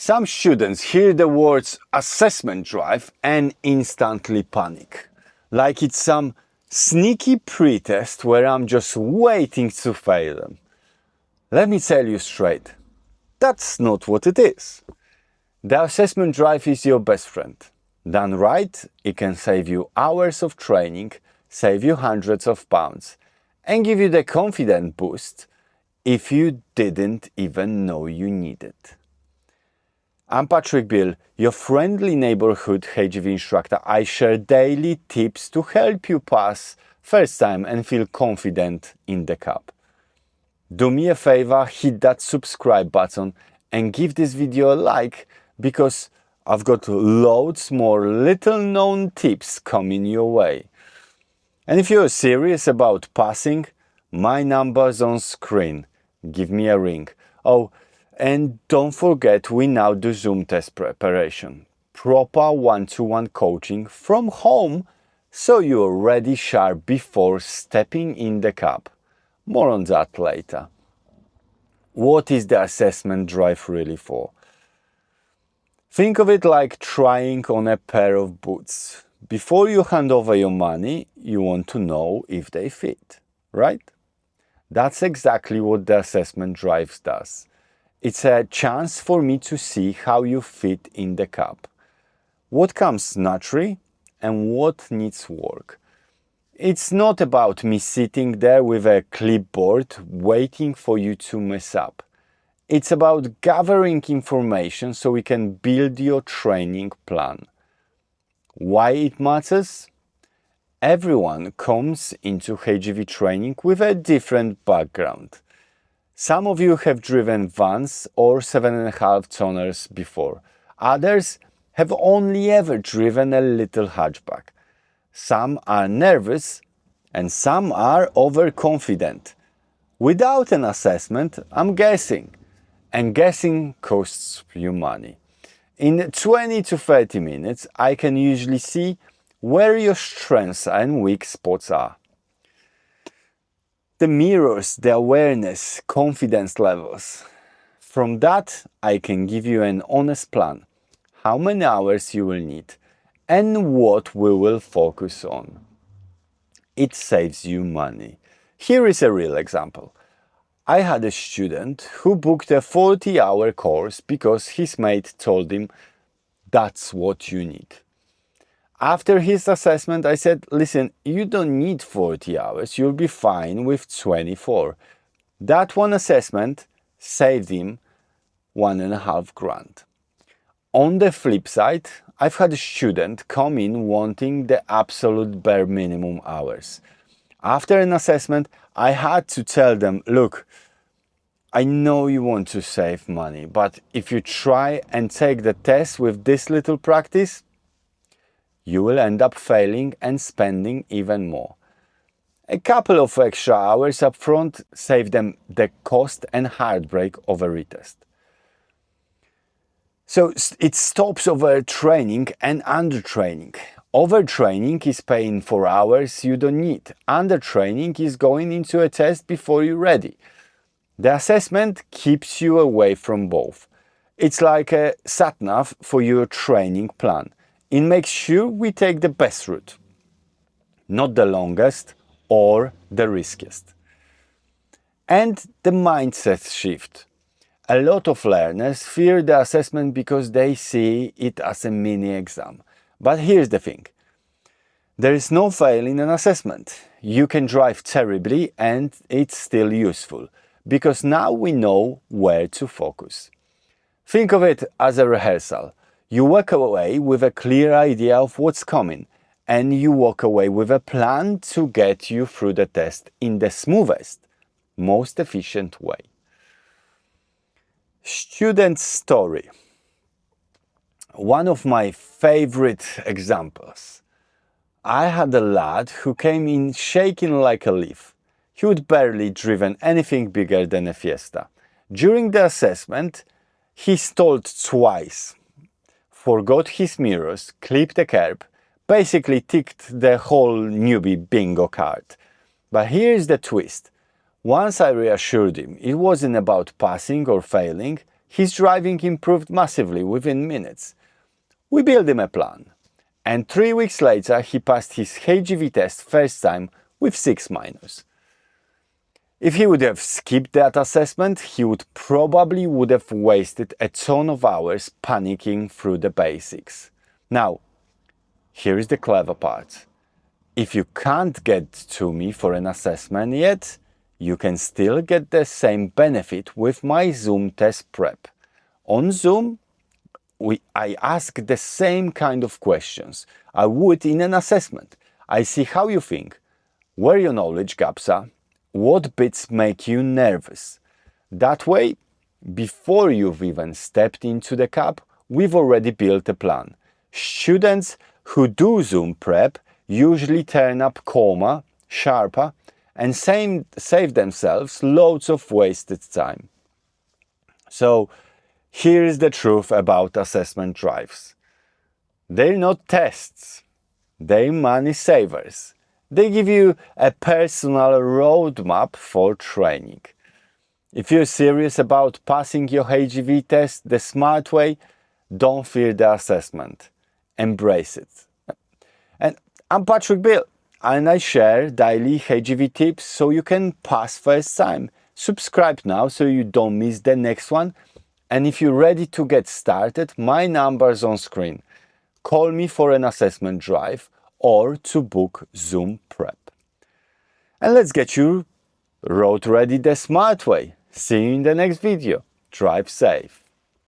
Some students hear the words assessment drive and instantly panic, like it's some sneaky pretest where I'm just waiting to fail them. Let me tell you straight, that's not what it is. The assessment drive is your best friend. Done right, it can save you hours of training, save you hundreds of pounds, and give you the confidence boost if you didn't even know you need it. I'm Patrick Biel, your friendly neighborhood HGV instructor. I share daily tips to help you pass first time and feel confident in the cab. Do me a favor, hit that subscribe button and give this video a like, because I've got loads more little known tips coming your way. And if you're serious about passing, my number's on screen. Give me a ring. Oh, and don't forget, we now do Zoom test preparation. Proper one-to-one coaching from home, so you're ready sharp before stepping in the cab. More on that later. What is the assessment drive really for? Think of it like trying on a pair of boots. Before you hand over your money, you want to know if they fit, right? That's exactly what the assessment drive does. It's a chance for me to see how you fit in the cab. What comes naturally and what needs work. It's not about me sitting there with a clipboard waiting for you to mess up. It's about gathering information so we can build your training plan. Why it matters? Everyone comes into HGV training with a different background. Some of you have driven vans or 7.5 tonners before. Others have only ever driven a little hatchback. Some are nervous and some are overconfident. Without an assessment, I'm guessing. And guessing costs you money. In 20 to 30 minutes, I can usually see where your strengths and weak spots are. The mirrors, the awareness, confidence levels. From that, I can give you an honest plan, how many hours you will need, and what we will focus on. It saves you money. Here is a real example. I had a student who booked a 40-hour course because his mate told him, that's what you need. After his assessment, I said, listen, you don't need 40 hours, you'll be fine with 24. That one assessment saved him $1,500. On the flip side, I've had a student come in wanting the absolute bare minimum hours. After an assessment, I had to tell them, look, I know you want to save money, but if you try and take the test with this little practice, you will end up failing and spending even more. A couple of extra hours up front save them the cost and heartbreak of a retest. So it stops overtraining and undertraining. Overtraining is paying for hours you don't need. Undertraining is going into a test before you're ready. The assessment keeps you away from both. It's like a sat-nav for your training plan. It makes sure we take the best route, not the longest or the riskiest. And the mindset shift. A lot of learners fear the assessment because they see it as a mini exam. But here's the thing. There is no fail in an assessment. You can drive terribly and it's still useful, because now we know where to focus. Think of it as a rehearsal. You walk away with a clear idea of what's coming, and you walk away with a plan to get you through the test in the smoothest, most efficient way. Student story. One of my favorite examples. I had a lad who came in shaking like a leaf. He would barely driven anything bigger than a Fiesta. During the assessment, he stalled twice, forgot his mirrors, clipped the curb, basically ticked the whole newbie bingo card. But here's the twist. Once I reassured him it wasn't about passing or failing, his driving improved massively within minutes. We built him a plan, and 3 weeks later he passed his HGV test first time with 6 minors. If he would have skipped that assessment, he would have wasted a ton of hours panicking through the basics. Now, here is the clever part. If you can't get to me for an assessment yet, you can still get the same benefit with my Zoom test prep. On Zoom, I ask the same kind of questions I would in an assessment. I see how you think, where your knowledge gaps are, what bits make you nervous. That way, before you've even stepped into the cab, we've already built a plan. Students who do Zoom prep usually turn up calmer, sharper, and save themselves loads of wasted time. So, here is the truth about assessment drives. They're not tests, they're money savers. They give you a personal roadmap for training. If you're serious about passing your HGV test the smart way, don't fear the assessment. Embrace it. And I'm Patrick Biel, and I share daily HGV tips so you can pass first time. Subscribe now so you don't miss the next one. And if you're ready to get started, my number's on screen. Call me for an assessment drive or to book Zoom prep. And let's get you road ready the smart way. See you in the next video. Drive safe.